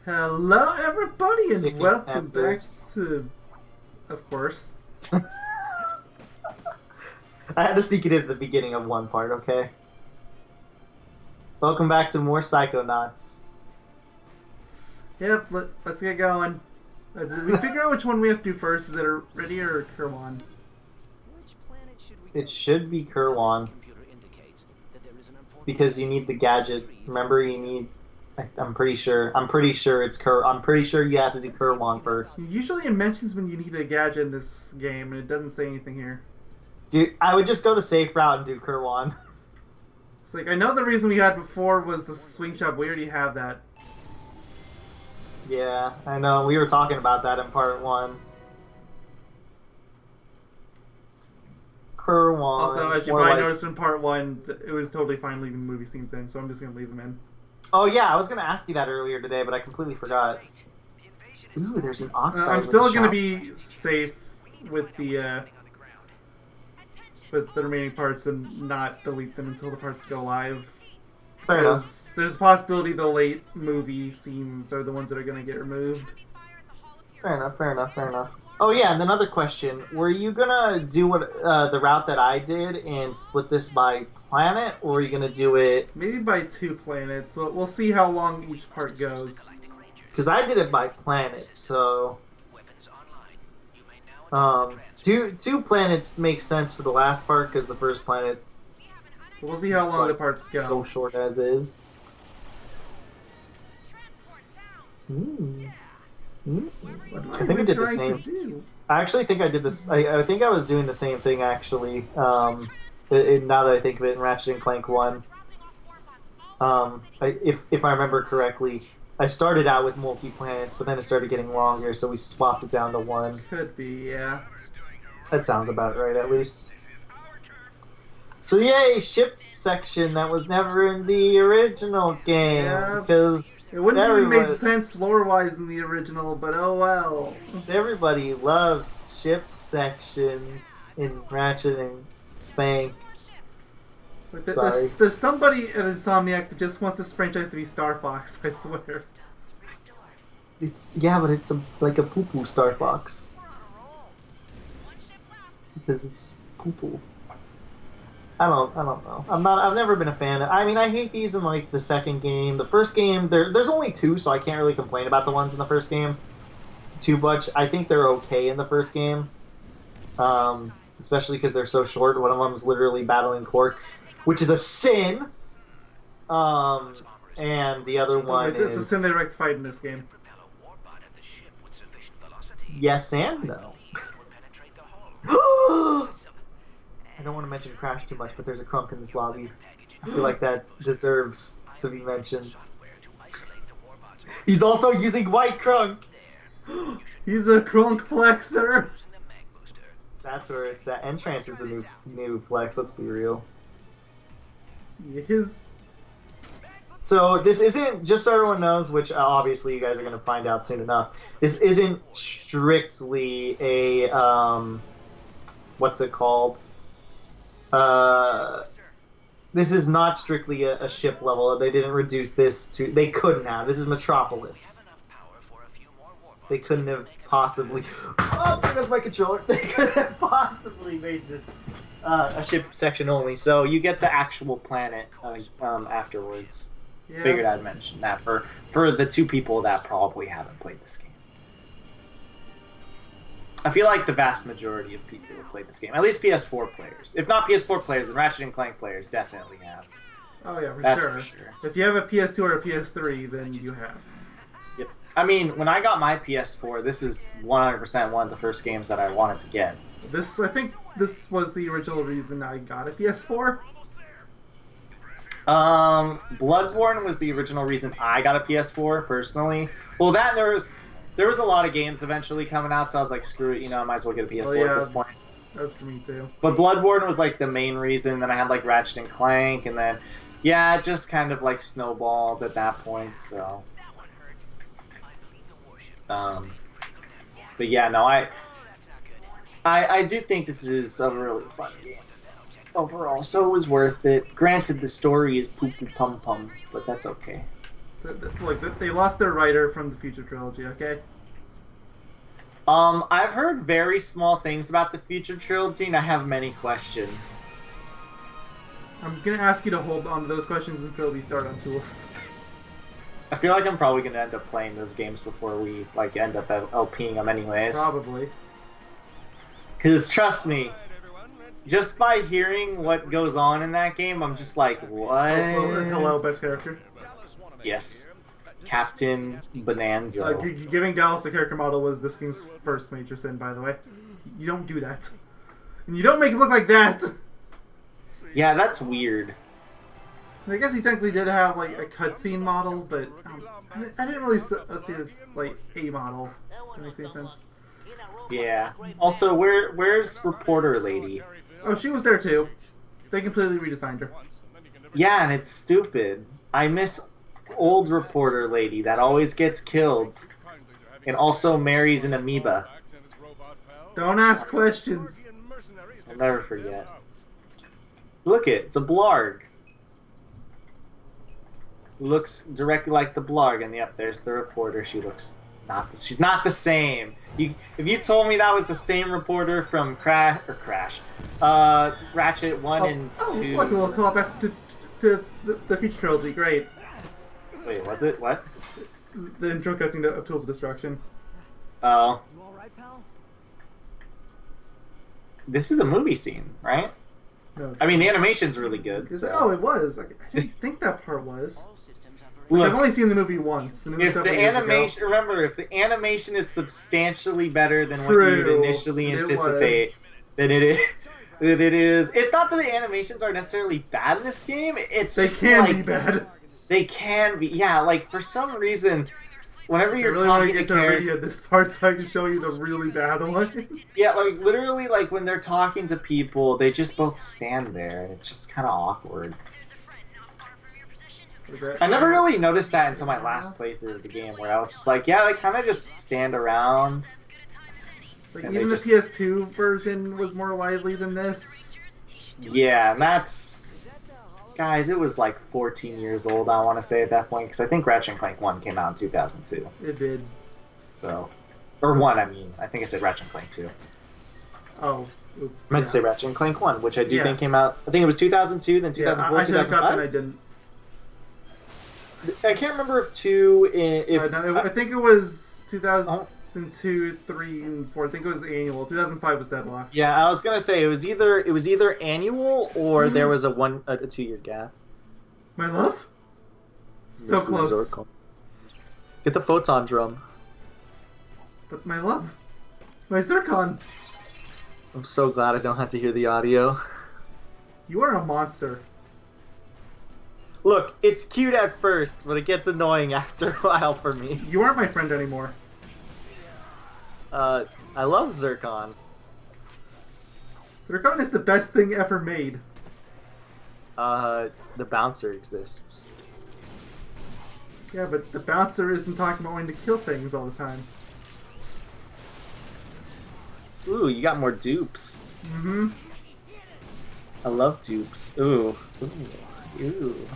Hello, everybody, and Chicken welcome back peppers. to, of course. I had to sneak it in at the beginning of one part, okay? Welcome back to more Psychonauts. Yep, let's get going. Did we figure out which one we have to do first? Is it Ready or Kerwan? It should be Kerwan. Because you need the gadget. Remember, you need... I'm pretty sure it's I'm pretty sure you have to do Kerwan first. Usually it mentions when you need a gadget in this game, and it doesn't say anything here. Dude, I would just go the safe route and do Kerwan. It's like, I know the reason we had before was the swing shop. We already have that. Yeah, I know. We were talking about that in part 1. Kerwan. Also, as you probably noticed in part 1, it was totally fine leaving movie scenes in, so I'm just going to leave them in. Oh yeah, I was going to ask you that earlier today, but I completely forgot. Ooh, there's an oxide. I'm still going to be safe with the remaining parts and not delete them until the parts go live. Fair enough. There's a possibility the late movie scenes are the ones that are going to get removed. Fair enough. Oh yeah, and another question. Were you gonna do the route that I did and split this by planet, or are you gonna do it... Maybe by 2 planets. We'll see how long each part goes. Because I did it by planet, so... two planets make sense for the last part, because the first planet... We'll see how long the parts go. So short as is. I think I did the same. I actually think I did this. I think I was doing the same thing actually. Now that I think of it, in Ratchet and Clank 1. If I remember correctly, I started out with multi-planets, but then it started getting longer, so we swapped it down to 1. Could be, yeah. That sounds about right, at least. So yay, ship section that was never in the original game, because it wouldn't have made sense lore-wise in the original, but oh well. Everybody loves ship sections in Ratchet and Clank. There's somebody at Insomniac that just wants this franchise to be Star Fox, I swear. But it's like a poo-poo Star Fox. Because it's poo-poo. I don't know. I've never been a fan. I hate these in like the second game. The first game, there's only 2, so I can't really complain about the ones in the first game too much. I think they're okay in the first game, especially because they're so short. One of them is literally battling Qwark, which is a sin. And the other one it's a sin they rectified in this game. Yes and no. I don't want to mention Crash too much, but there's a Crunk in this lobby. I feel like that deserves to be mentioned. He's also using White Crunk! He's a Crunk flexer! That's where it's at. Entrance is the new flex, let's be real. Yes. So this isn't, just so everyone knows, which obviously you guys are going to find out soon enough, this isn't strictly a, what's it called? This is not strictly a ship level. They didn't reduce this to... They couldn't have. This is Metropolis. They couldn't have possibly... Oh, there goes my controller. They couldn't have possibly made this a ship section only. So you get the actual planet afterwards. Yeah. Figured I'd mention that for the 2 people that probably haven't played this game. I feel like the vast majority of people who played this game, at least PS4 players. If not PS4 players, then Ratchet and Clank players definitely have. Oh yeah, That's for sure. If you have a PS2 or a PS3, then you have. Yep. When I got my PS4, this is 100% one of the first games that I wanted to get. I think this was the original reason I got a PS4. Bloodborne was the original reason I got a PS4, personally. Well, there was a lot of games eventually coming out, so I was like, screw it, I might as well get a PS4 at this point. That was for me too. But Bloodborne was like the main reason. Then I had like Ratchet and Clank, and then it just kind of like snowballed at that point. So, but yeah, no, I do think this is a really fun game overall. So it was worth it. Granted, the story is poo poo pum pum, but that's okay. Look, they lost their writer from the Future Trilogy, okay? I've heard very small things about the Future Trilogy, and I have many questions. I'm gonna ask you to hold on to those questions until we start on Tools. I feel like I'm probably gonna end up playing those games before we end up LPing them anyways. Probably. Cause trust me, just by hearing what goes on in that game, I'm just like, what? Also, hello, best character. Yes. Captain Bonanza. Giving Dallas the character model was this game's first major sin, by the way. You don't do that. And you don't make it look like that! Yeah, that's weird. I guess he technically did have, like, a cutscene model, but I didn't really see it as, like, a model. That makes any sense. Yeah. Also, where's Reporter Lady? Oh, she was there too. They completely redesigned her. Yeah, and it's stupid. I miss old Reporter Lady that always gets killed and also marries an amoeba. Don't ask questions. I'll never forget. Look it's a blarg. Looks directly like the blarg, and yep, there's the reporter. She's not the same. If you told me that was the same reporter from Ratchet 1 and 2... Look, a little callback to the Future Trilogy, great. Wait, was it? What? The intro cutscene of Tools of Destruction. Oh. You alright, pal? This is a movie scene, right? No, I mean, the animation's really good. So. Oh, it was. I didn't think that part was. Look, I've only seen the movie once. And it was if the several years animation, ago. remember, if the animation is substantially better than what True. you'd initially anticipate, then it is. It's not that the animations are necessarily bad in this game. It's They just can like, be bad. They can be. Yeah, like for some reason, whenever you're I really want talking to get to to characters, video this part so I can show you the really bad one. yeah, like literally, like when they're talking to people, they just both stand there, and it's just kind of awkward. I never really noticed that until my last playthrough of the game, where I was just like, yeah, they kind of just stand around. Like, and even the just... PS2 version was more lively than this. Yeah, and that's... Guys, it was like 14 years old, I want to say, at that point, because I think Ratchet Clank 1 came out in 2002. It did. So... Or 1, I mean. I think I said Ratchet Clank 2. Oh, oops. I meant to say Ratchet Clank 1, which I do think Yes. came out... I think it was 2002, then 2004, I should have got 2005? that, I didn't. I can't remember if 2... If, No, I think it was 2002, 3, and 4. I think it was annual. 2005 was Deadlock. Yeah, I was gonna say it was either annual or there was a 2-year gap. My love? So Mr. close. Zorko. Get the photon drum. But my love? My Zircon? I'm so glad I don't have to hear the audio. You are a monster. Look, it's cute at first, but it gets annoying after a while for me. You aren't my friend anymore. I love Zircon. Zircon is the best thing ever made. The bouncer exists. Yeah, but the bouncer isn't talking about wanting to kill things all the time. Ooh, you got more dupes. Mm-hmm. I love dupes. Ooh. Ooh.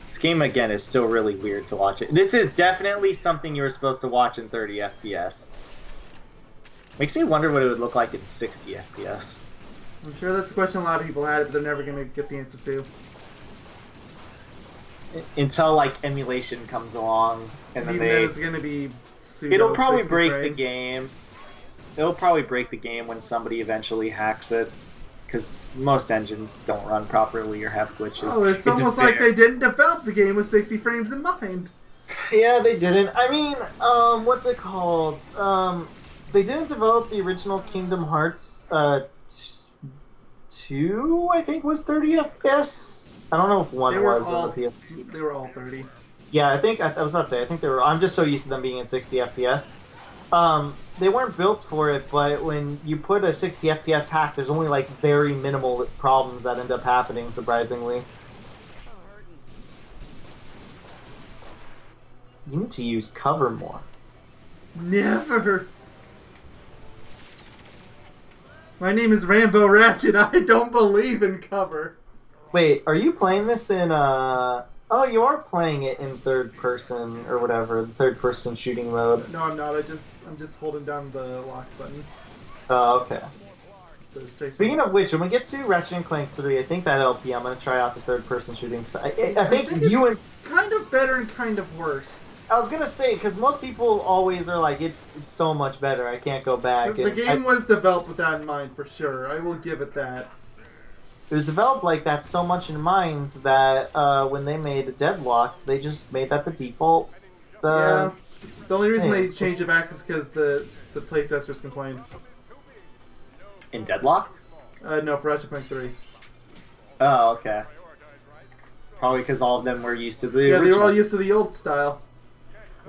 This game, again, is still really weird to watch it. This is definitely something you were supposed to watch in 30 FPS. Makes me wonder what it would look like in 60 FPS. I'm sure that's a question a lot of people had, but they're never going to get the answer to. Until, like, emulation comes along, and then they... it's going to be pseudo It'll probably 60 break frames. the game. It'll probably break the game when somebody eventually hacks it. Because most engines don't run properly or have glitches. Oh, it's almost like they didn't develop the game with 60 frames in mind. Yeah, they didn't. I mean, what's it called? They didn't develop the original Kingdom Hearts 2, I think, was 30 FPS. I don't know if 1 was on the PS2. They were all 30. Yeah, I think, I was about to say, I think they were, I'm just so used to them being in 60 FPS. They weren't built for it, but when you put a 60 FPS hack, there's only like very minimal problems that end up happening, surprisingly. You need to use cover more. Never. My name is Rambo Ratchet. I don't believe in cover. Wait, are you playing this in Oh, you are playing it in third person or whatever, the third person shooting mode. No, I'm not. I'm just holding down the lock button. Oh, okay. The Speaking of which, when we get to Ratchet and Clank 3, I think that LP, I'm gonna try out the third person shooting. I think you and kind of better and kind of worse. I was gonna say, because most people always are like, it's so much better. I can't go back. The game was developed with that in mind for sure. I will give it that. It was developed like that so much in mind that when they made Deadlocked, they just made that the default. Yeah. The only reason they changed it back is because the playtesters complained. In Deadlocked? No, for Ratchet Clank 3. Oh, okay. Probably because all of them were used to the original. they were all used to the old style.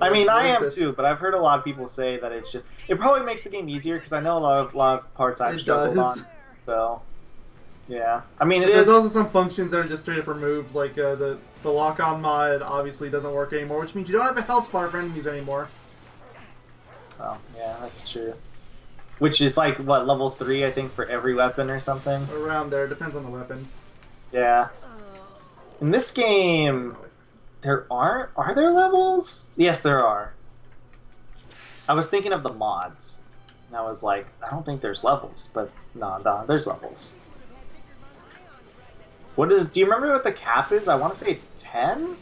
I mean, I am too, but I've heard a lot of people say that it's just... It probably makes the game easier, because I know a lot of parts I've struggled on. So, yeah. I mean, There's also some functions that are just straight up removed, like the lock-on mod obviously doesn't work anymore, which means you don't have a health bar for enemies anymore. Oh, yeah, that's true. Which is like, what, level 3, I think, for every weapon or something? Around there, depends on the weapon. Yeah. In this game... Are there levels? Yes, there are. I was thinking of the mods. And I was like, I don't think there's levels, but no, there's levels. Do you remember what the cap is? I want to say it's 10? It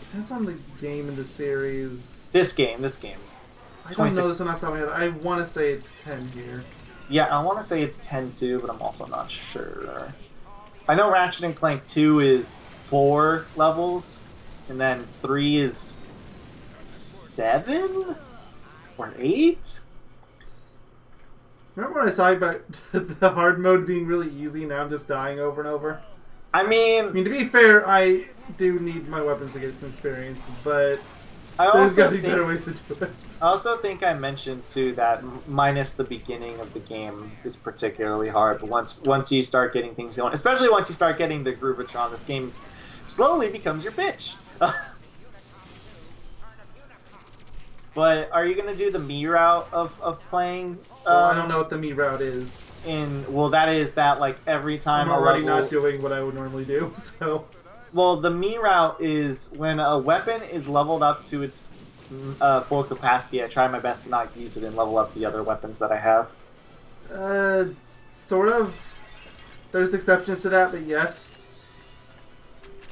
depends on the game in the series. This game. I don't know this one off the top of my head. I want to say it's 10 here. Yeah, I want to say it's 10 too, but I'm also not sure. I know Ratchet and Clank 2 is 4 levels, and then 3 is 7 or 8. Remember when I said about the hard mode being really easy? Now I'm just dying over and over. I mean, to be fair, I do need my weapons to get some experience, but there's got to be better ways to do it. I also think I mentioned too that minus the beginning of the game is particularly hard. But once you start getting things going, especially once you start getting the Groovatron, this game slowly becomes your bitch. But are you gonna do the me route of playing? Well, I don't know what the me route is. That is that like every time I'm already not doing what I would normally do. So. Well, the me route is when a weapon is leveled up to its full capacity. I try my best to not use it and level up the other weapons that I have. Sort of. There's exceptions to that, but yes.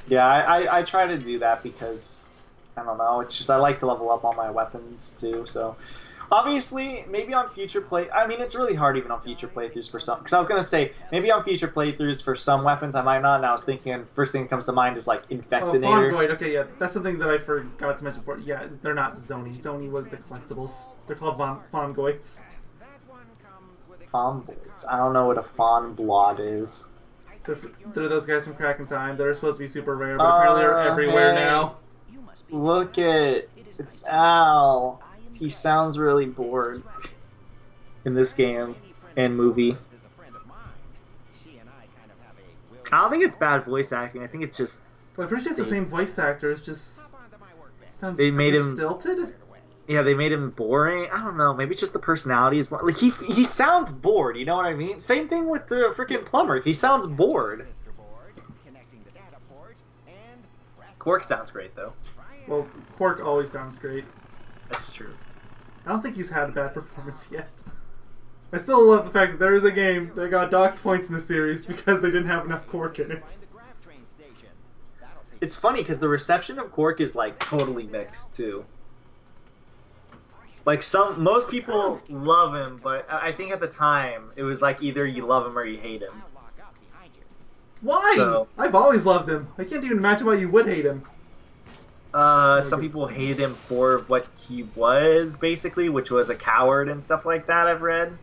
Yeah, I try to do that because, I don't know, it's just I like to level up all my weapons too, so... Obviously, maybe on future it's really hard even on future playthroughs for some... Because I was going to say, maybe on future playthroughs for some weapons I might not, and I was thinking, first thing that comes to mind is like Infectinator. Oh, Fongoid, okay, yeah, that's something that I forgot to mention before. Yeah, they're not Zoni. Zoni was the collectibles. They're called Fongoids. Fongoids? I don't know what a Fonblod is. They're those guys from Crack in Time. They're supposed to be super rare, but apparently they're everywhere now. Look at... It's Al. He sounds really bored in this game and movie. I don't think it's bad voice acting. I think it's just... Well, I'm pretty sure it's the same voice actor. It's just... Sounds they made him stilted? Yeah, they made him boring. I don't know. Maybe it's just the personality is more... Like, he sounds bored, you know what I mean? Same thing with the freaking plumber. He sounds bored. Qwark sounds great, though. Well, Qwark always sounds great. That's true. I don't think he's had a bad performance yet. I still love the fact that there is a game that got docked points in the series because they didn't have enough Qwark in it. It's funny because the reception of Qwark is like totally mixed too. Like most people love him, but I think at the time it was like either you love him or you hate him. Why? So, I've always loved him. I can't even imagine why you would hate him. Some people hated him for what he was, basically, which was a coward and stuff like that, I've read.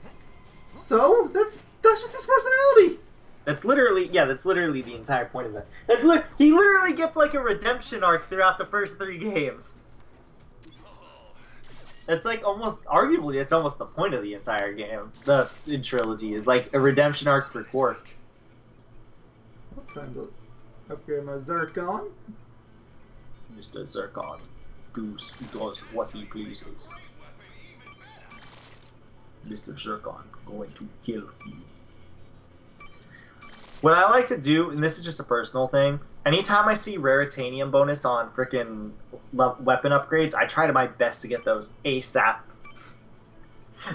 So? That's just his personality! That's literally the entire point of it. He literally gets like a redemption arc throughout the first 3 games. It's like arguably, it's almost the point of the entire game. The trilogy is like a redemption arc for Qwark. Time to upgrade my Zircon. Mr. Zircon does what he pleases. Mr. Zircon going to kill you. What I like to do, and this is just a personal thing, anytime I see Raritanium bonus on frickin' weapon upgrades, I try to my best to get those ASAP.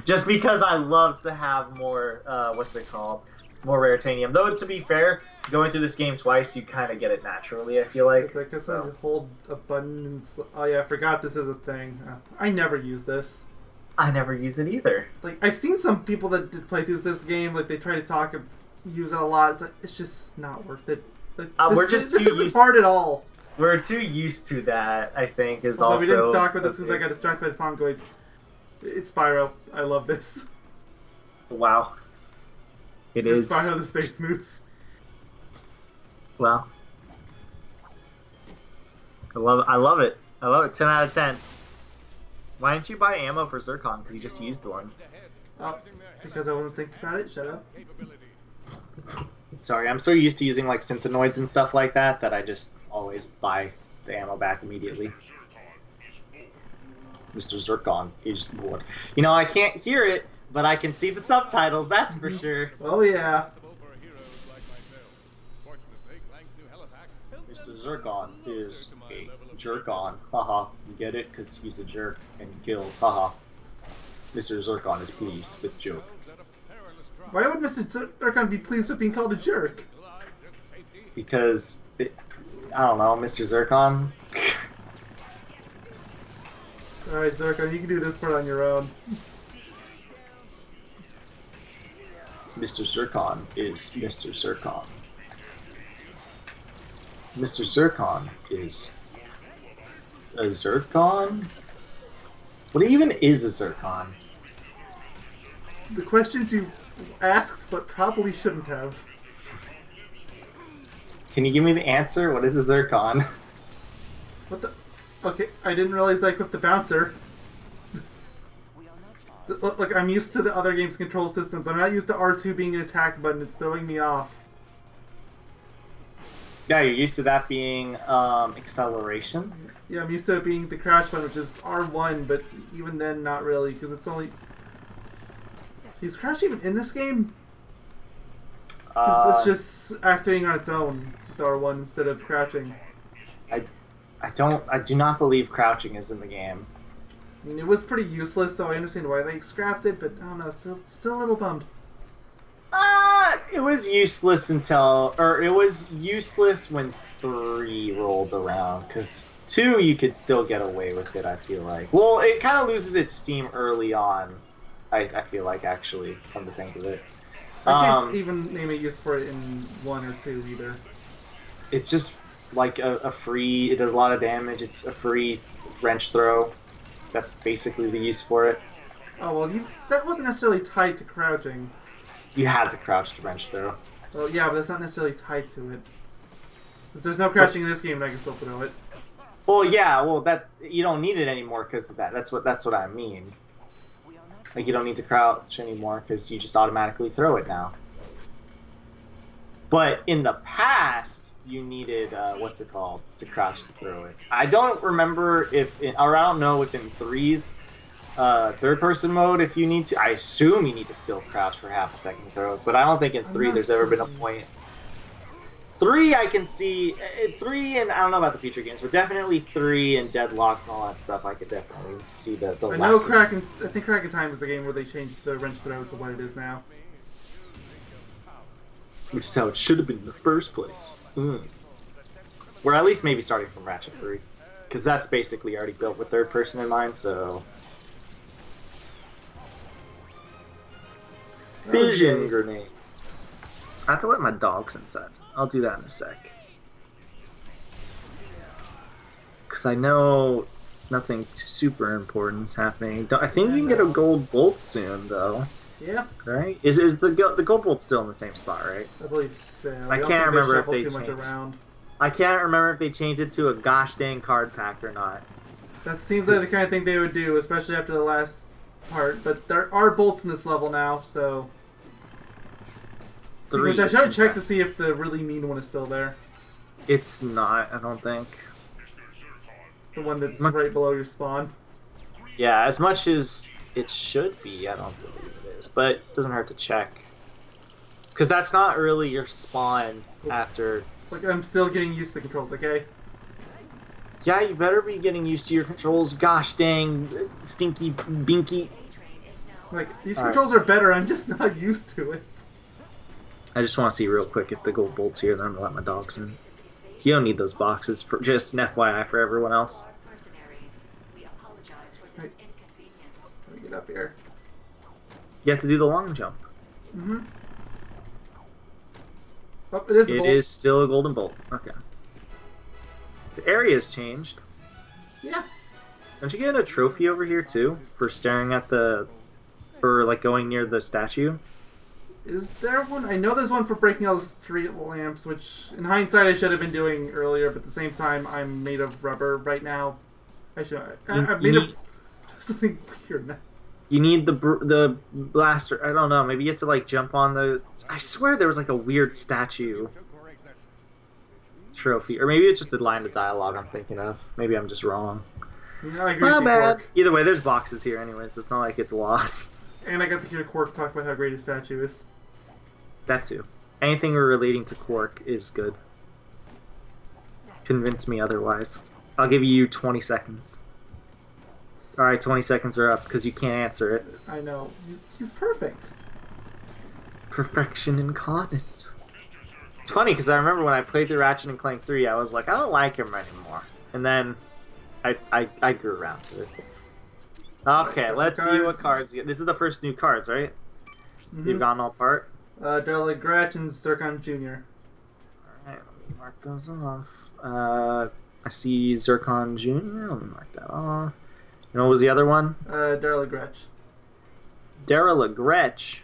Just because I love to have more, more Raritanium. Though, to be fair, going through this game twice, you kind of get it naturally, I feel like. I guess I hold a button and... Oh yeah, I forgot this is a thing. I never use this. I never use it either. Like, I've seen some people that did playthroughs this game, like, they try to talk and use it a lot. It's like, it's just not worth it. Like, this isn't hard at all. We're too used to that, I think, is also... we didn't talk about this because I got distracted by the Fongoids. It's Spyro. I love this. Wow. It is. Spyro the Space Moose. Well. I love it. I love it. 10 out of 10. Why didn't you buy ammo for Zircon? Because you just used one. Oh, because I wasn't thinking about it. Shut up. Sorry, I'm so used to using like synthenoids and stuff like that I just always buy the ammo back immediately. Mr. Zircon is bored. You know, I can't hear it, but I can see the subtitles, that's for sure. Oh yeah. Mr. Zircon is a jerk-on. Haha. You get it? Because he's a jerk and he kills. Haha. Mr. Zircon is pleased with joke. Why would Mr. Zircon be pleased with being called a jerk? Because, I don't know, Mr. Zircon? Alright, Zircon, you can do this part on your own. Mr. Zircon is Mr. Zircon. Mr. Zircon is a Zircon? What even is a Zircon? The questions you asked but probably shouldn't have. Can you give me the answer? What is a Zircon? What the... Okay, I didn't realize I equipped the bouncer. Look, I'm used to the other game's control systems. I'm not used to R2 being an attack button. It's throwing me off. Yeah, you're used to that being acceleration. Yeah, I'm used to it being the crouch button, which is R1, but even then, not really, because it's only... Is crouch even in this game? It's just acting on its own with R1 instead of crouching. I do not believe crouching is in the game. I mean, it was pretty useless, so I understand why they scrapped it, but I don't know, still a little bummed. It was useless it was useless when 3 rolled around, because 2 you could still get away with it, I feel like. Well, it kind of loses its steam early on, I feel like, actually, come to think of it. I can't even name a use for it in 1 or 2 either. It's just like a free, it does a lot of damage, it's a free wrench throw. That's basically the use for it. Oh, well, that wasn't necessarily tied to crouching. You had to crouch to wrench throw. Well, yeah, but it's not necessarily tied to it. Because there's no crouching in this game, and I can still throw it. Well, yeah, well, that you don't need it anymore because of that. That's what I mean. Like, you don't need to crouch anymore because you just automatically throw it now. But in the past, you needed, to crouch to throw it. I don't remember or I don't know if in 3's third-person mode if you need to. I assume you need to still crouch for half a second to throw it, but I don't think in 3 there's ever been a point. 3 I can see, 3 and I don't know about the future games, but definitely 3 and Deadlocked and all that stuff I could definitely see the I know I think Kraken Time is the game where they changed the wrench throw to what it is now. Which is how it should have been in the first place. Or at least maybe starting from Ratchet 3. Because that's basically already built with third person in mind, so... Vision grenade. I have to let my dogs inside. I'll do that in a sec. Because I know nothing super important is happening. I think you can get a gold bolt soon, though. Yeah. Right? Is the gold bolt still in the same spot, right? I believe so. I can't remember if they too changed. Much around. I can't remember if they changed it to a gosh dang card pack or not. That seems like the kind of thing they would do, especially after the last part. But there are bolts in this level now, so... Which I should check to see if the really mean one is still there. It's not, I don't think. The one that's right below your spawn. Yeah, as much as it should be, I don't believe it is. But it doesn't hurt to check. Because that's not really your spawn after. Like, I'm still getting used to the controls, okay? Yeah, you better be getting used to your controls. Gosh dang, stinky binky. Like, these controls are better, I'm just not used to it. I just want to see real quick if the gold bolt's here, then I'm gonna let my dogs in. You don't need those boxes, for just an FYI for everyone else. Right. Let me get up here. You have to do the long jump. Mm-hmm. Oh, it is a It bolt. is still a golden bolt. Okay. The area's changed. Yeah. Don't you get a trophy over here too for staring at the, for like going near the statue? Is there one? I know there's one for breaking all the street lamps, which in hindsight I should have been doing earlier, but at the same time I'm made of rubber right now. I'm made of something weird now. You need the blaster. I don't know. Maybe you have to like jump on the. I swear there was like a weird statue trophy, or maybe it's just the line of dialogue I'm thinking of. Maybe I'm just wrong. No, I agree with you, bad. Qwark. Either way, there's boxes here anyways, so it's not like it's lost. And I got to hear Qwark talk about how great his statue is. That too. Anything relating to Qwark is good. Convince me otherwise. I'll give you 20 seconds. Alright, 20 seconds are up because you can't answer it. I know. He's perfect. Perfection incarnate. It's funny because I remember when I played through Ratchet and Clank 3, I was like, I don't like him anymore. And then I grew around to it. Okay, let's see what cards you get. This is the first new cards, right? Mm-hmm. You've gotten all part? Darla Gratch and Zircon Jr. Alright, let me mark those off. I see Zircon Jr. Let me mark that off. And what was the other one? Darla Gretch. Darla Gretch?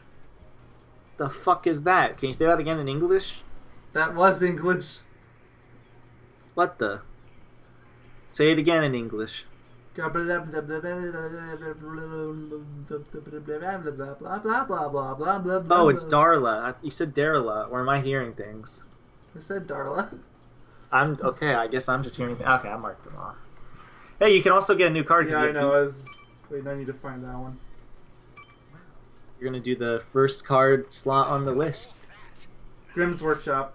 The fuck is that? Can you say that again in English? That was English. What the? Say it again in English. Oh, Oh, it's Darla. You said Darla, or am I hearing things? I said Darla. I'm okay. I guess I'm just hearing. Okay, I marked them off. Hey, you can also get a new card. Yeah, I know. Wait, I need to find that one. You're gonna do the first card slot on the list. Grimm's Workshop.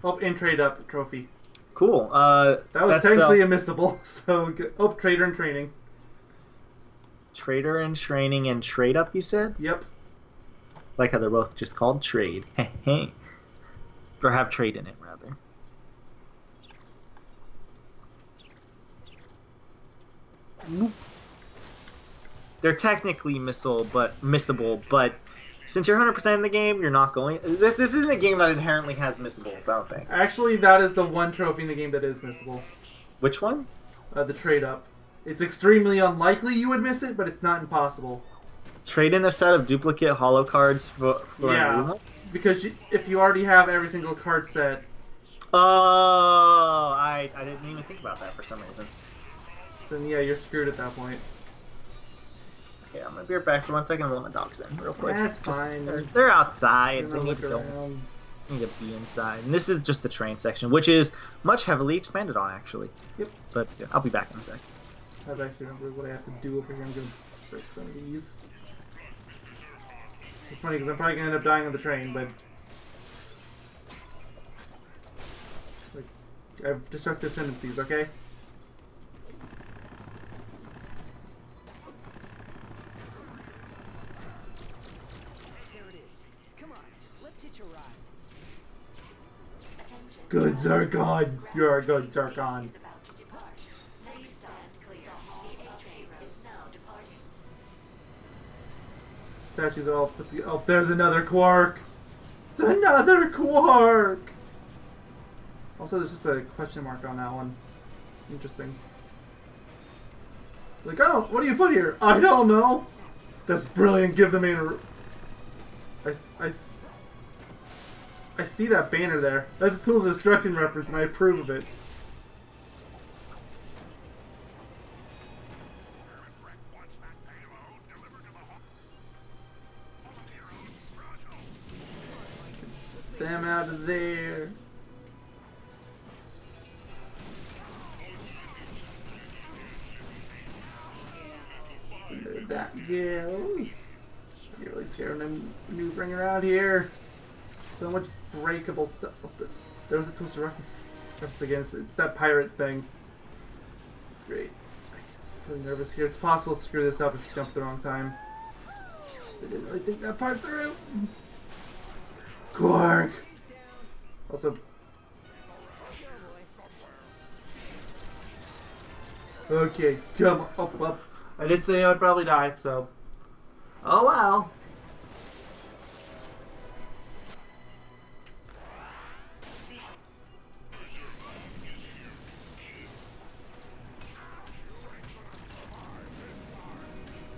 Oh, and Trade Up trophy. Cool. That was technically a missable. So, Trader and Training. Trader and Training and Trade Up, you said? Yep. Like how they're both just called Trade. Hey. Or have trade in it, rather. They're technically missable, but since you're 100% in the game, you're not going. This isn't a game that inherently has missables, I don't think. Actually, that is the one trophy in the game that is missable. Which one? The Trade Up. It's extremely unlikely you would miss it, but it's not impossible. Trade in a set of duplicate holo cards for yeah, because if you already have every single card set. Oh, I didn't even think about that for some reason. Then yeah, you're screwed at that point. Okay, I'm gonna be right back for 1 second and let my dogs in real quick. That's fine. They're outside. They need to be inside. And this is just the train section, which is much heavily expanded on, actually. Yep. But yeah, I'll be back in a sec. I've actually remembered what I have to do over here. I'm gonna break some of these. It's funny because I'm probably gonna end up dying on the train, but like I have destructive tendencies. Okay. Good Zircon! You're a good Zircon. Statues are all put together. Oh, there's another Qwark! It's another Qwark! Also, there's just a question mark on that one. Interesting. Like, oh, what do you put here? I don't know! That's brilliant, give the man a... I see that banner there. That's a Tools of Destruction reference, and I approve of it. Get them out of there. There that goes. Get really scared when I'm maneuvering around here. So much breakable stuff. There was a twisted reference again. It's that pirate thing. It's great. I'm really nervous here. It's possible to screw this up if you jump at the wrong time. I didn't really think that part through. Qwark! Also... Okay, come up, up. I did say I would probably die, so... Oh well.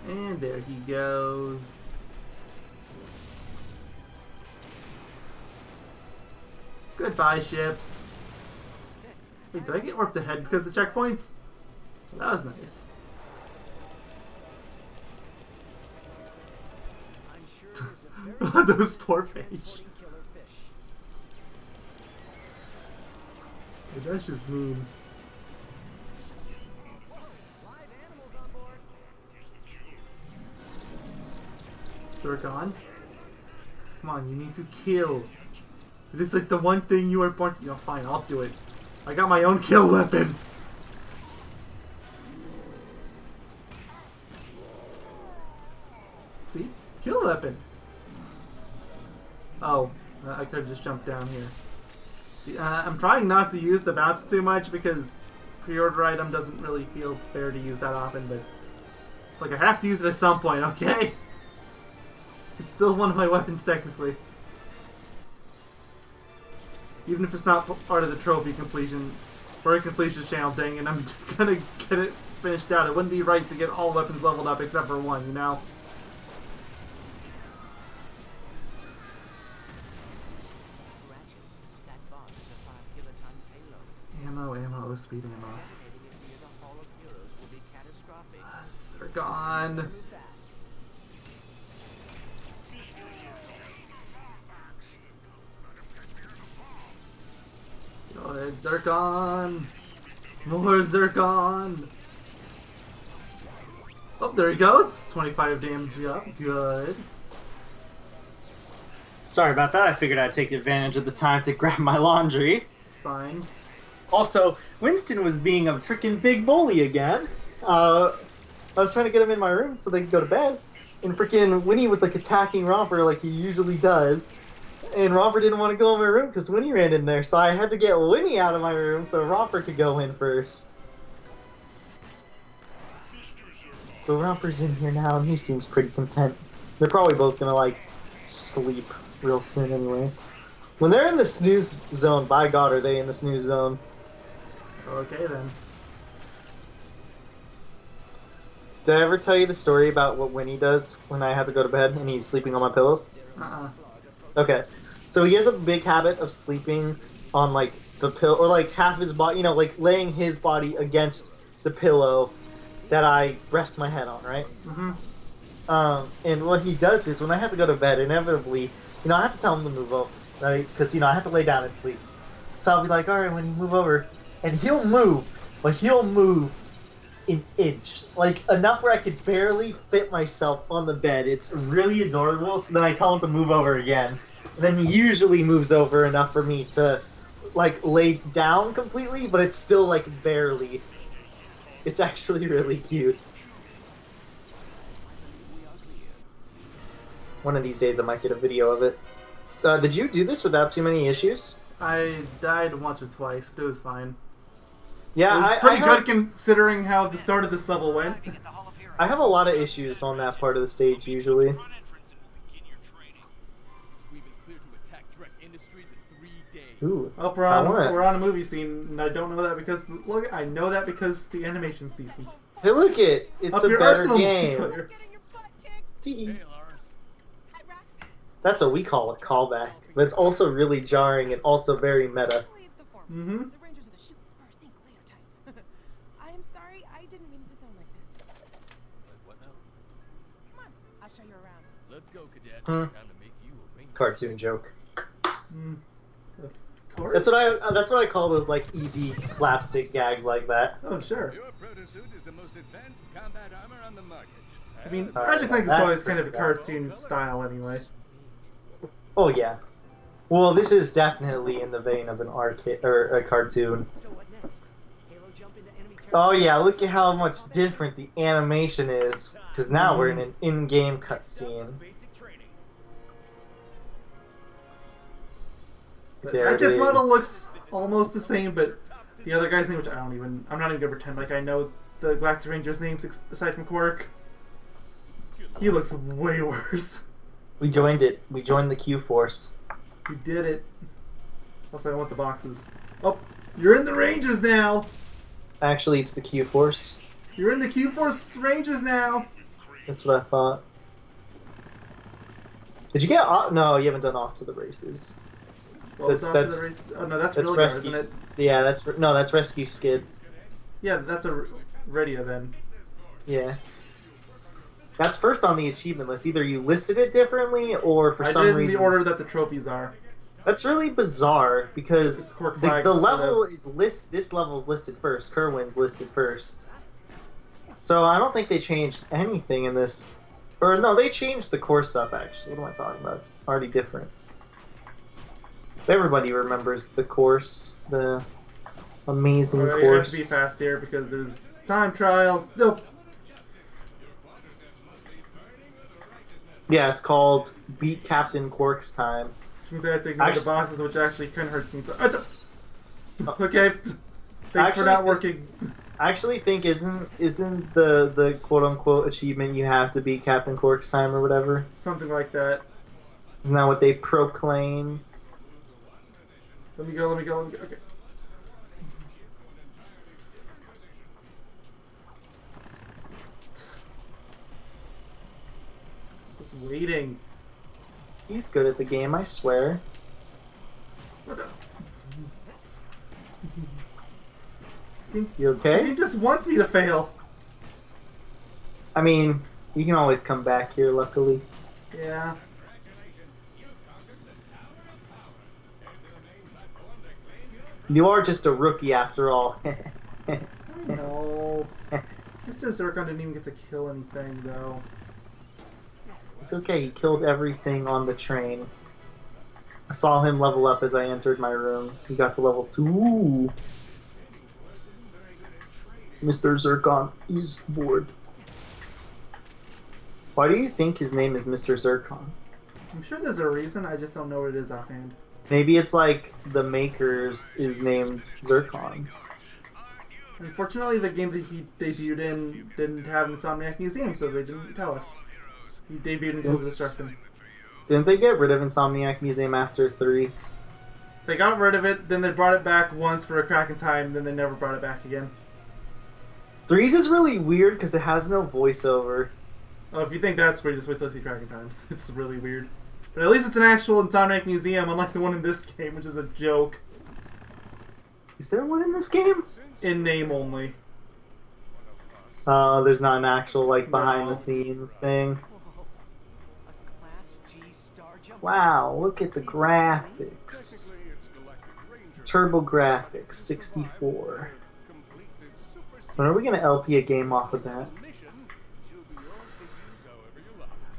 And there he goes. Goodbye, ships. Wait, did I get warped ahead because of the checkpoints? That was nice. Those poor fish. That's just mean. Zircon? Come on, you need to kill. It is like the one thing you are born to. You know, fine, I'll do it. I got my own kill weapon. See? Kill weapon. Oh, I could have just jumped down here. See, I'm trying not to use the bathroom too much because pre-order item doesn't really feel fair to use that often, but like I have to use it at some point, okay? It's still one of my weapons technically. Even if it's not part of the trophy completion or a completion channel thing, and I'm gonna get it finished out, it wouldn't be right to get all weapons leveled up except for one, you know? Ammo, speed ammo. Zircon. Go ahead, Zircon. More Zircon. Oh, there he goes. 25 damage up. Good. Sorry about that. I figured I'd take advantage of the time to grab my laundry. It's fine. Also, Winston was being a freaking big bully again. I was trying to get him in my room so they could go to bed. And freaking Winnie was like attacking Romper like he usually does. And Romper didn't want to go in my room because Winnie ran in there. So I had to get Winnie out of my room so Romper could go in first. But Romper's in here now and he seems pretty content. They're probably both gonna like sleep real soon anyways. When they're in the snooze zone, by God are they in the snooze zone. Okay then. Did I ever tell you the story about what Winnie does when I have to go to bed and he's sleeping on my pillows? Okay. So he has a big habit of sleeping on like the pillow, or like half his body, you know, like laying his body against the pillow that I rest my head on, right? Mm-hmm. And what he does is when I have to go to bed, inevitably, you know, I have to tell him to move over, right? Because, you know, I have to lay down and sleep. So I'll be like, all right, when you move over, and he'll move, but he'll move an inch, like enough where I could barely fit myself on the bed. It's really adorable. So then I tell him to move over again, and then he usually moves over enough for me to like lay down completely, but it's still like barely. It's actually really cute. One of these days I might get a video of it. Did you do this without too many issues? I died once or twice, but it was fine. Yeah, it was pretty good considering how the start of this level went. I have a lot of issues on that part of the stage usually. Ooh, oh, we're on a movie scene, and I don't know that because look, I know that because the animation's decent. Hey, look it! It's Up a your better Arsenal game. That's what we call a callback, but it's also really jarring and also very meta. Mm-hmm. I'm sorry, I didn't mean to sound like that. What now? Come on, I'll show you around. Let's go, cadet. Time to make you a ranger. Cartoon joke. Of course. That's what I call those like easy slapstick gags like that. Oh sure. Your predator suit is the most advanced combat armor on the market. I mean, Alright, Ratchet Clank is that's always kind of a pretty cartoon style anyway. Oh yeah. Well, this is definitely in the vein of an arcade or a cartoon. So what next? Halo jump into enemy Oh territory? yeah, look at how much different the animation is. Because now we're in an in-game cutscene. Basic training. But There it Ratchet's model is. looks almost the same, but the other guy's name, which I'm not even gonna pretend like I know the Galactic Ranger's names aside from Qwark. He looks way worse. We joined it. We joined the Q Force. You did it. Also, I want the boxes. Oh, you're in the Rangers now. Actually, it's the Q Force. You're in the Q Force Rangers now. That's what I thought. Did you get off? No, you haven't done off to the races. Well, it's off to That's- the race. Oh no, that's That's Real Guard, rescue. isn't it? Yeah, that's rescue skid. Yeah, that's a radio then. Yeah. That's first on the achievement list. Either you listed it differently, or for I some did in reason. the order that the trophies are. That's really bizarre because Qwark flag, the level is This level is listed first. Kerwan's listed first. So I don't think they changed anything in this. Or no, they changed the course up. Actually, what am I talking about? It's already different. Everybody remembers the course, the amazing Alright, you have to be course. fast here because there's time trials. Nope. Yeah, it's called Beat Captain Qwark's Time. Which means I have to ignore the Actually- boxes, which actually kind of hurts me. So, okay. Thanks for Actually, not working. I actually think isn't the quote unquote achievement you have to beat Captain Qwark's Time or whatever? Something like that. Isn't that what they proclaim? Let me go. Okay. Just waiting. He's good at the game, I swear. What the? You okay? He just wants me to fail. I mean, you can always come back here, luckily. Yeah. You are just a rookie after all. No. Mr. Zircon didn't even get to kill anything, though. It's okay, he killed everything on the train. I saw him level up as I entered my room. He got to level 2. Ooh. Mr. Zircon is bored. Why do you think his name is Mr. Zircon? I'm sure there's a reason, I just don't know what it is offhand. Maybe it's like the makers is named Zircon. Unfortunately, the game that he debuted in didn't have Insomniac Museum, so they didn't tell us. He debuted in Tools of Destruction. Didn't they get rid of Insomniac Museum after 3? They got rid of it, then they brought it back once for a crack in time, then they never brought it back again. 3's is really weird because it has no voiceover. Oh, if you think that's weird, just wait till you see Crack in Times. It's really weird. But at least it's an actual Insomniac Museum, unlike the one in this game, which is a joke. Is there one in this game? In name only. There's not an actual like behind No. the scenes thing. Whoa. A Class G star jump. Wow, look at the graphics. Turbo graphics, 64. When are we gonna LP a game off of that?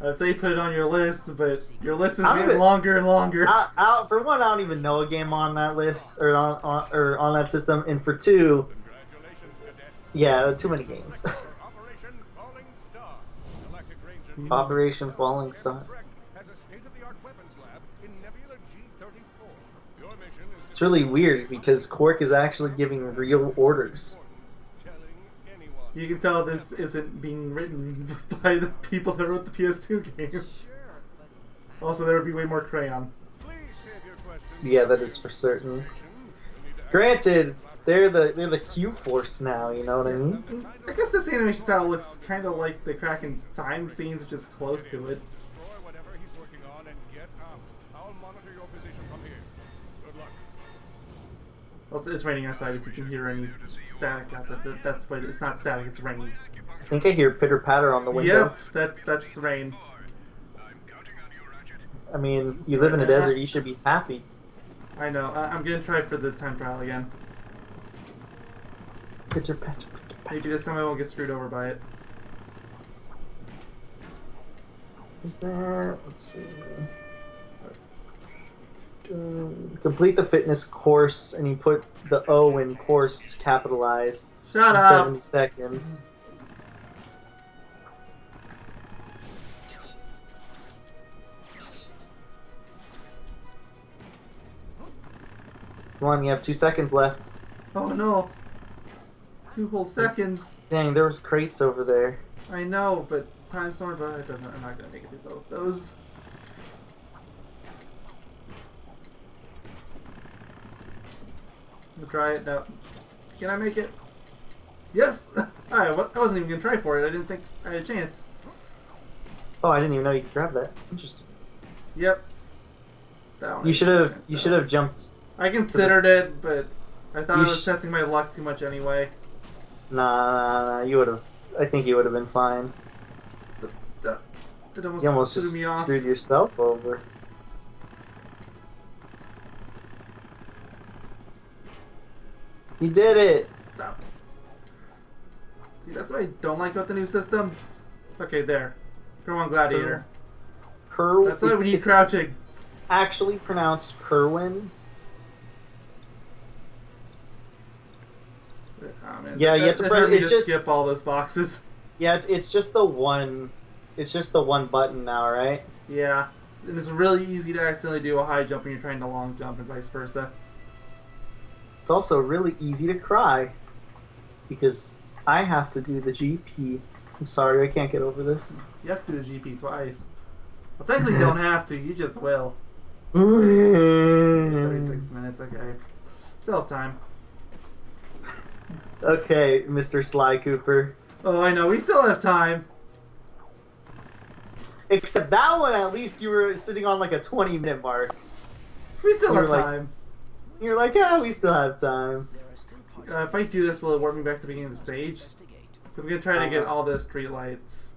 I'd say put it on your list, but your list is I don't getting even- longer and longer. For one, I don't even know a game on that list or on that system, and for two, yeah, too many games. Operation Falling Star. It's really weird because Qwark is actually giving real orders. You can tell this isn't being written by the people that wrote the PS2 games. Also, there would be way more crayon. Yeah, that is for certain. Granted, they're the Q Force now. You know what I mean? I guess this animation style looks kind of like the Crack in Time scenes, which is close to it. Also, it's raining outside. If you can hear any static out, that's what it's not static. It's raining. I think I hear pitter patter on the Yep, windows. that's rain. I mean, you live in a desert. You should be happy. I know. I'm gonna try for the time trial again. Pitter patter. Pitter. Maybe this time I won't get screwed over by it. Is there? Let's see. Complete the fitness course, and you put the O in course capitalized. Shut in up! 7 seconds. Come on, you have 2 seconds left. Oh no. 2 whole seconds. Dang, there was crates over there. I know, but time storm, but it doesn't. I'm not gonna make it through both those. I'm gonna try it. No. Can I make it? Yes! I wasn't even gonna try for it. I didn't think I had a chance. Oh, I didn't even know you could grab that. Interesting. Yep. That one You should have jumped. I considered it, but I thought I You was sh- testing my luck too much anyway. Nah, you would have. I think you would have been fine. It almost, You almost threw just me off. screwed yourself over. You did it! Stop. See, that's what I don't like about the new system. Okay, there. Kerwan Gladiator. Kerwin. That's why we need crouching. Actually pronounced Kerwin. Oh, man. Yeah, you have to that press- hurt me it's to just- skip all those boxes. Yeah, it's just the one. It's just the one button now, right? Yeah. And it's really easy to accidentally do a high jump when you're trying to long jump and vice versa. It's also really easy to cry because I have to do the GP. I'm sorry, I can't get over this. You have to do the GP twice. Well, technically you don't have to. You just will. 36 minutes, okay. Still have time. Okay, Mr. Sly Cooper. Oh, I know. We still have time. Except that one, at least you were sitting on like a 20-minute mark. We still You have were like- time. You're like, yeah, we still have time. There are still parts If I do this, will it warp me back to the beginning of the stage? investigate. So I'm gonna try to get all the street lights.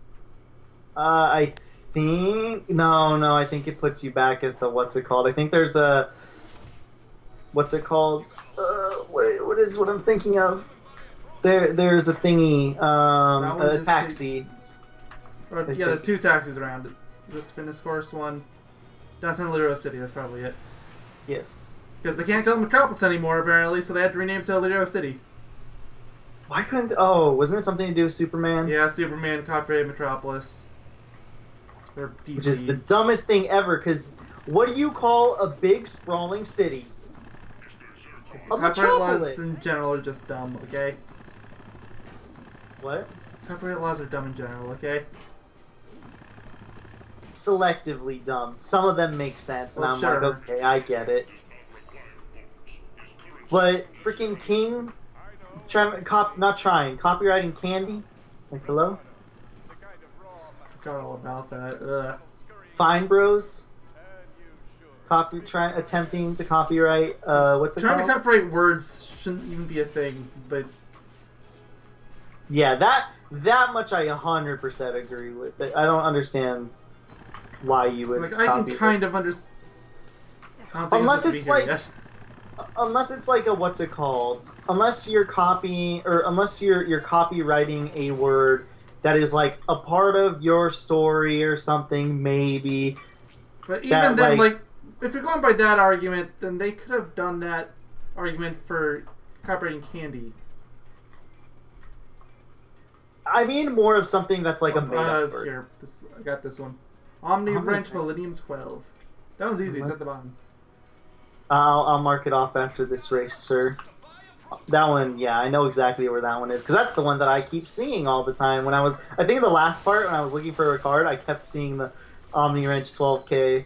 I think no, I think it puts you back at the what's it called? I think there's a what's it called? What is what I'm thinking of? There's a thingy, That one a just taxi. Or, I yeah, there's think- 2 taxis around. This fitness course one. Downtown Aleero City, that's probably it. Yes. Because they can't call it Metropolis anymore, apparently, so they had to rename it to Aleero City. Why couldn't? Oh, wasn't it something to do with Superman? Yeah, Superman copyrighted Metropolis. Or DC. Which is the dumbest thing ever. Because what do you call a big sprawling city? A Copyright laws metropolis. in general are just dumb, okay? What? Copyright laws are dumb in general, okay? Selectively dumb. Some of them make sense, and Well, I'm sure. like, okay, I get it. But freaking King, copyrighting candy. Like, hello? Forgot all about that. Ugh. Fine Bros. Attempting to copyright. What's it Trying to called? copyright words shouldn't even be a thing, but Yeah, that much I 100% agree with. I don't understand why you would. like I can copy kind of understand. Unless it's like- Unless it's like a what's it called? Unless you're copying or unless you're copywriting a word that is like a part of your story or something, maybe. But even that, then, like- like, if you're going by that argument, then they could have done that argument for copyrighting candy. I mean more of something that's like a made-up word. Here, I got this one. Omni Omni Wrench Wrench. Millennium 12. That one's easy. It's at the bottom. I'll mark it off after this race, sir. That one, yeah, I know exactly where that one is because that's the one that I keep seeing all the time. I think the last part when I was looking for a card, I kept seeing the Omni Wrench 12K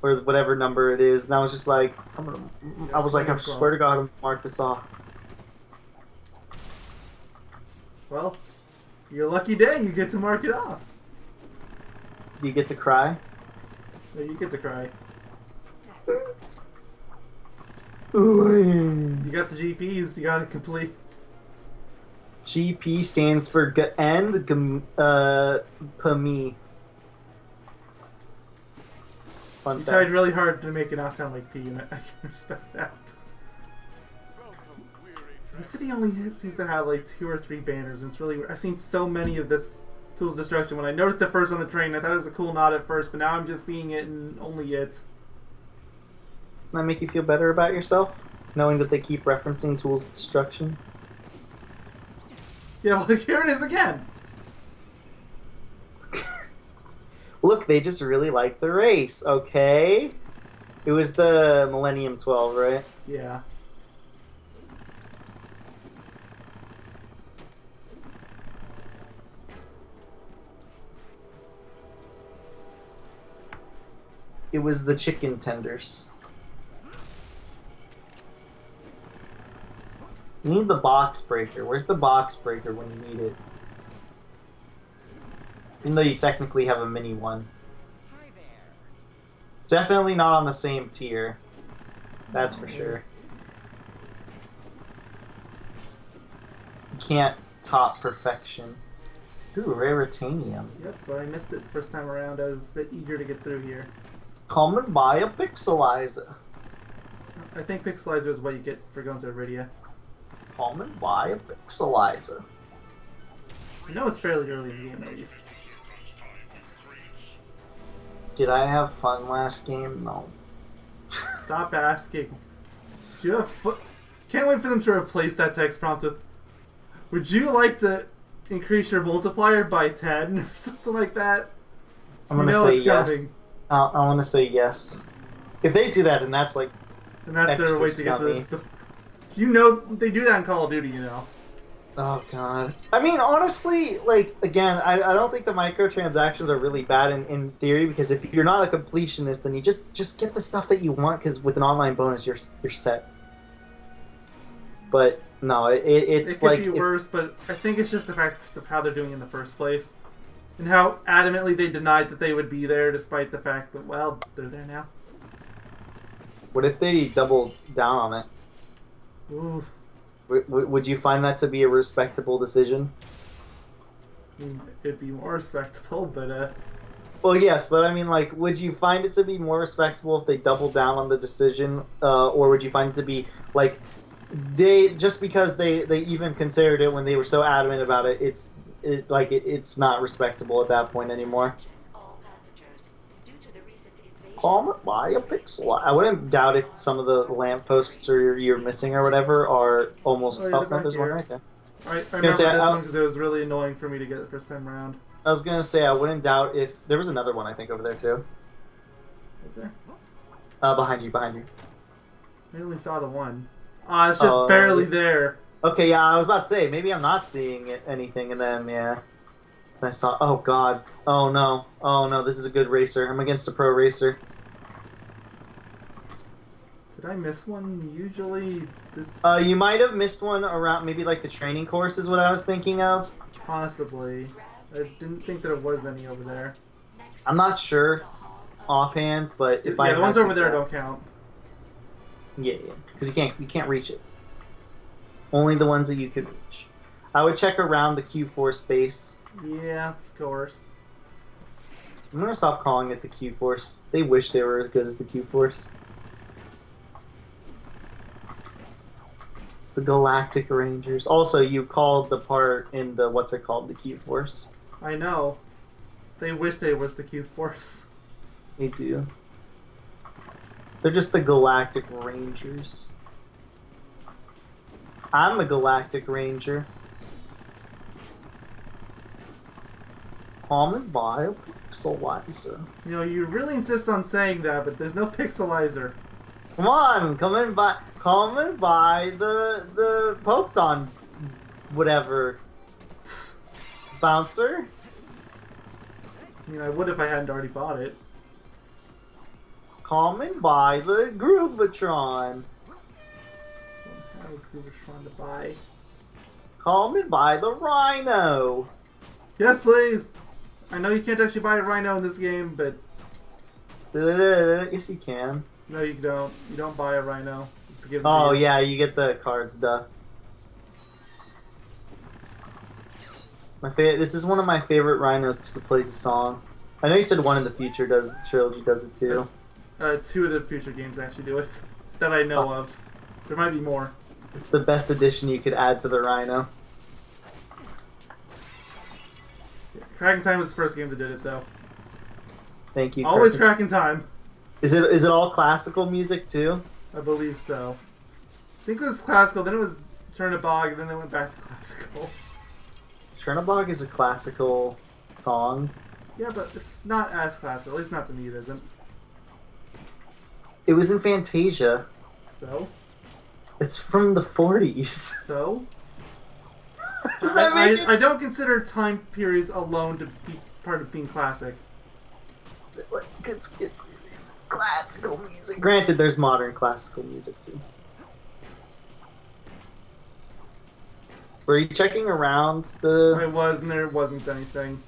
or whatever number it is, and I was just like, I swear to God, I'm gonna mark this off. Well, your lucky day. You get to mark it off. You get to cry. Yeah, you get to cry. You got the GPs. You got to complete. GP stands for PME. Fun You fact. tried really hard to make it not sound like P, and I can respect that. The city only seems to have like 2 or 3 banners, and it's really. I've seen so many of this Tools of Destruction. When I noticed it first on the train, I thought it was a cool nod at first, but now I'm just seeing it and only it. Doesn't that make you feel better about yourself, knowing that they keep referencing Tools of Destruction? Yeah, well, here it is again. Look, they just really like the race, okay? It was the Millennium 12, right? Yeah. It was the chicken tenders. You need the box breaker. Where's the box breaker when you need it? Even though you technically have a mini one. Hi there. It's definitely not on the same tier. That's for sure. You can't top perfection. Ooh, Raritanium. Yep, but I missed it the first time around. I was a bit eager to get through here. Come and buy a pixelizer. I think Pixelizer is what you get for going to Iridia. Come and buy a pixelizer. I know it's fairly early in the game, at least. Did I have fun last game? No. Stop asking. Do you have Can't wait for them to replace that text prompt with, would you like to increase your multiplier by 10 or something like that? I'm gonna say yes. I want to say yes. If they do that, then that's like. And that's their extra way to get to scummy. this. You know, they do that in Call of Duty, you know. Oh god. I mean, honestly, like again, I don't think the microtransactions are really bad in theory, because if you're not a completionist, then you just get the stuff that you want, because with an online bonus, you're set. But no, it's it could like be worse, but I think it's just the fact of how they're doing it in the first place. And how adamantly they denied that they would be there, despite the fact that, well, they're there now. what if they double down on it? Ooh. Would you find that to be a respectable decision? I mean, it'd be more respectable, but, Well, yes, but I mean, like, would you find it to be more respectable if they double down on the decision, or would you find it to be, like, just because they even considered it when they were so adamant about it, it's not respectable at that point anymore? Come buy a pixel. I wouldn't doubt if some of the lampposts you're missing or whatever are almost. Oh, yeah, Oh, no, back there's one here. right there. I remember this one because it was really annoying for me to get the first time around. I was gonna say I wouldn't doubt if there was another one I think over there too. Was there? Behind you. I only saw the one. Ah, it's just barely there. Okay, yeah, I was about to say maybe I'm not seeing anything, and then yeah, I saw. Oh god. Oh no. This is a good racer. I'm against a pro racer. Did I miss one? Usually this... You might have missed one around maybe like the training course is what I was thinking of. Possibly. I didn't think there was any over there. I'm not sure offhand, but if Yeah, the ones over there don't count. Yeah, because you can't reach it. Only the ones that you could reach. I would check around the Q4 space. Yeah, of course. I'm gonna stop calling it the Q-Force. They wish they were as good as the Q-Force. It's the Galactic Rangers. Also, you called the part in the what's it called, the Q-Force. I know. They wish they was the Q-Force. They do. They're just the Galactic Rangers. I'm a Galactic Ranger. Come and buy a pixelizer. You know, you really insist on saying that, but there's no pixelizer. Come on, come and buy the poked on whatever bouncer. I mean, I would if I hadn't already bought it. Come and buy the Groovatron. I was trying to buy. Come and buy the Rhino. Yes, please. I know you can't actually buy a Rhino in this game, but Yes, you can. no, you don't. You don't buy a Rhino. It's a given to Oh you. yeah, you get the cards, duh. This is one of my favorite Rhinos because it plays a song. I know you said one in the future trilogy does it too. 2 of the future games actually do it that I know of. There might be more. It's the best addition you could add to the Rhino. Cracking Time was the first game that did it, though. Thank you. Always Cracking. Cracking Time. Is it all classical music too? I believe so. I think it was classical, then it was Chernobog, and then they went back to classical. Chernobog is a classical song. Yeah, but it's not as classical. At least not to me, it isn't. It was in Fantasia. So? It's from the 40s. So? Does that make it? I don't consider time periods alone to be part of being classic. It's classical music. Granted, there's modern classical music too. Were you checking around the... I was, and there wasn't anything.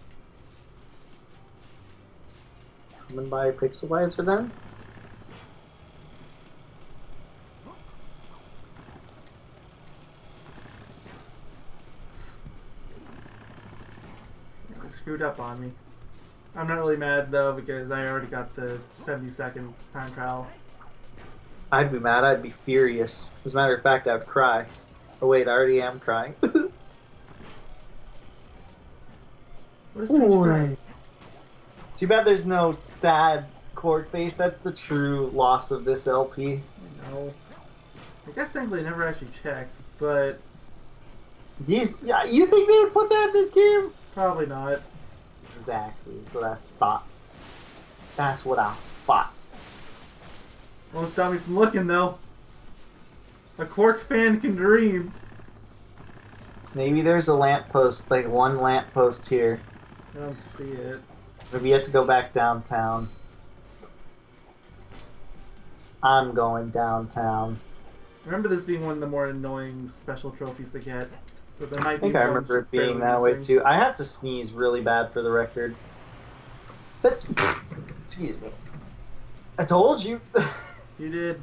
Coming by Pixelwise then? They screwed up on me. I'm not really mad though because I already got the 70 seconds time trial. I'd be mad, I'd be furious. As a matter of fact, I'd cry. Oh wait, I already am crying. What a strange cry. Too bad there's no sad Qwark face. That's the true loss of this LP. No. I guess technically I never actually checked, but You think they would put that in this game? probably not. Exactly. That's what I thought. That's what I thought. Won't stop me from looking though. A Qwark fan can dream. Maybe there's a lamppost, like one lamppost here. I don't see it. Maybe you have to go back downtown. I'm going downtown. Remember this being one of the more annoying special trophies to get. So there might I be think I one remember just it being barely that way missing. too. I have to sneeze really bad for the record. But, excuse me. I told you. You did.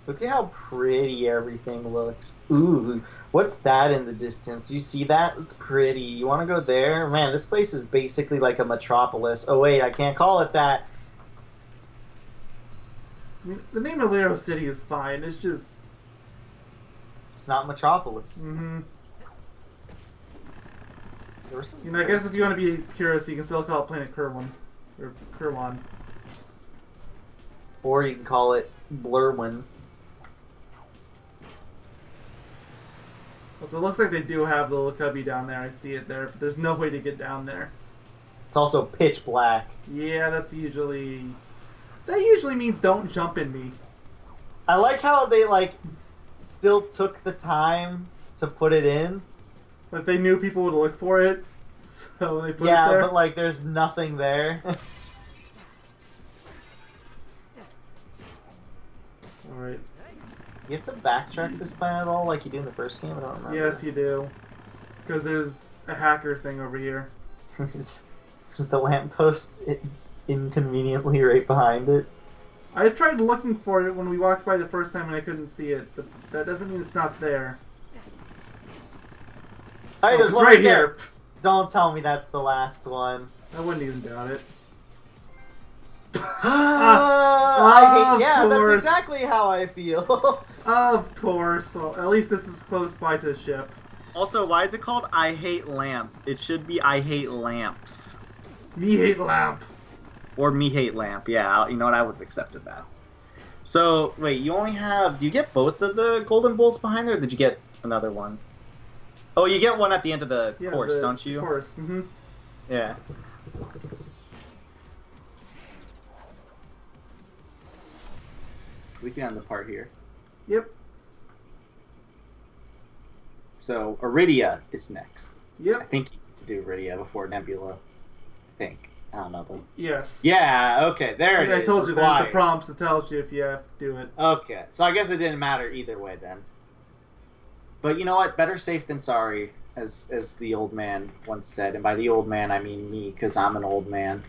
Look at how pretty everything looks. Ooh, what's that in the distance? You see that? It's pretty. You want to go there? Man, this place is basically like a metropolis. Oh wait, I can't call it that. I mean, the name Aleero City is fine. It's just. It's not metropolis. Mm-hmm. There were some You know, I guess if you want to be curious, you can still call it Planet Kerwan. Or Kerwan. Or you can call it Blurwin. So it looks like they do have the little cubby down there. I see it there, but there's no way to get down there. It's also pitch black. Yeah, that usually means don't jump in me. I like how they still took the time to put it in. Like they knew people would look for it, so they put it Yeah, there. but there's nothing there. Alright. You have to backtrack this planet at all, like you do in the first game? I don't remember. Yes, you do. Because there's a hacker thing over here. Is the lamppost it's inconveniently right behind it? I tried looking for it when we walked by the first time and I couldn't see it, but that doesn't mean it's not there. Hey, Oh, there's it's one right there. here. Don't tell me that's the last one. I wouldn't even doubt it. I hate, yeah, that's course. exactly how I feel. Of course. Well, at least this is close by to the ship. Also, why is it called I Hate Lamp? It should be I Hate Lamps. Me hate lamp. Or Me Hate Lamp, yeah, you know what, I would have accepted that. So, wait, you only have, do you get both of the golden bolts behind there, or did you get another one? Oh, you get one at the end of the course, don't you? Of course. Mm-hmm. Yeah. We can end the part here. Yep. So, Iridia is next. I Yep. think you need to do Iridia before Nebula. I think. I don't know. But... Yes. Yeah, okay, there it is. I told you there's the Required. prompts that tells you if you have to do it. Okay, so I guess it didn't matter either way then. But you know what? Better safe than sorry, as the old man once said. And by the old man, I mean me, because I'm an old man.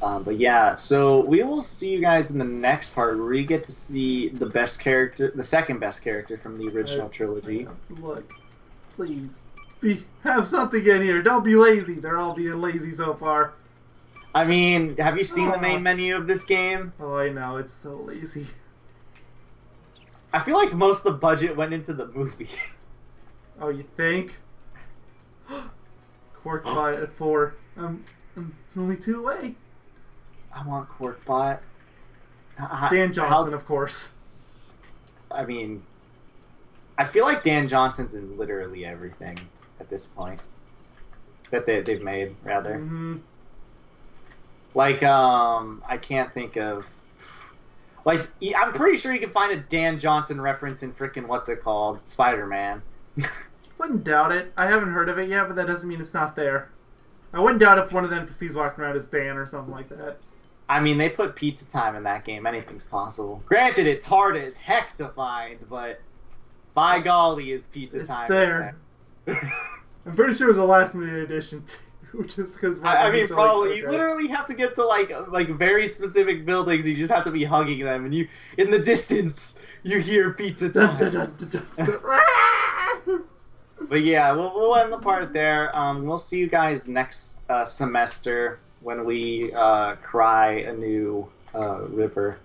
But yeah, so we will see you guys in the next part where we get to see the best character, the second best character from the original trilogy. Look, please, have something in here. Don't be lazy. They're all being lazy so far. I mean, have you seen the main menu of this game? Oh, I know. It's so lazy. I feel like most of the budget went into the movie. Oh, you think? Qwark bot at 4. I'm only 2 away. I want Qwark bot. Dan Johnson, of course. I mean, I feel like Dan Johnson's in literally everything at this point that they've made, rather. Mm-hmm. Like, I can't think of... Like, I'm pretty sure you can find a Dan Johnson reference in frickin' what's it called? Spider-Man. Wouldn't doubt it. I haven't heard of it yet, but that doesn't mean it's not there. I wouldn't doubt if one of the NPCs walking around is Dan or something like that. I mean, they put pizza time in that game. Anything's possible. Granted, it's hard as heck to find, but by golly, is pizza It's time there. I'm pretty sure it was a last-minute addition, too. Just because I mean, probably you literally have to get to like very specific buildings. You just have to be hugging them, and you in the distance you hear pizza time. But yeah, we'll end the part there. We'll see you guys next semester when we cry a new river.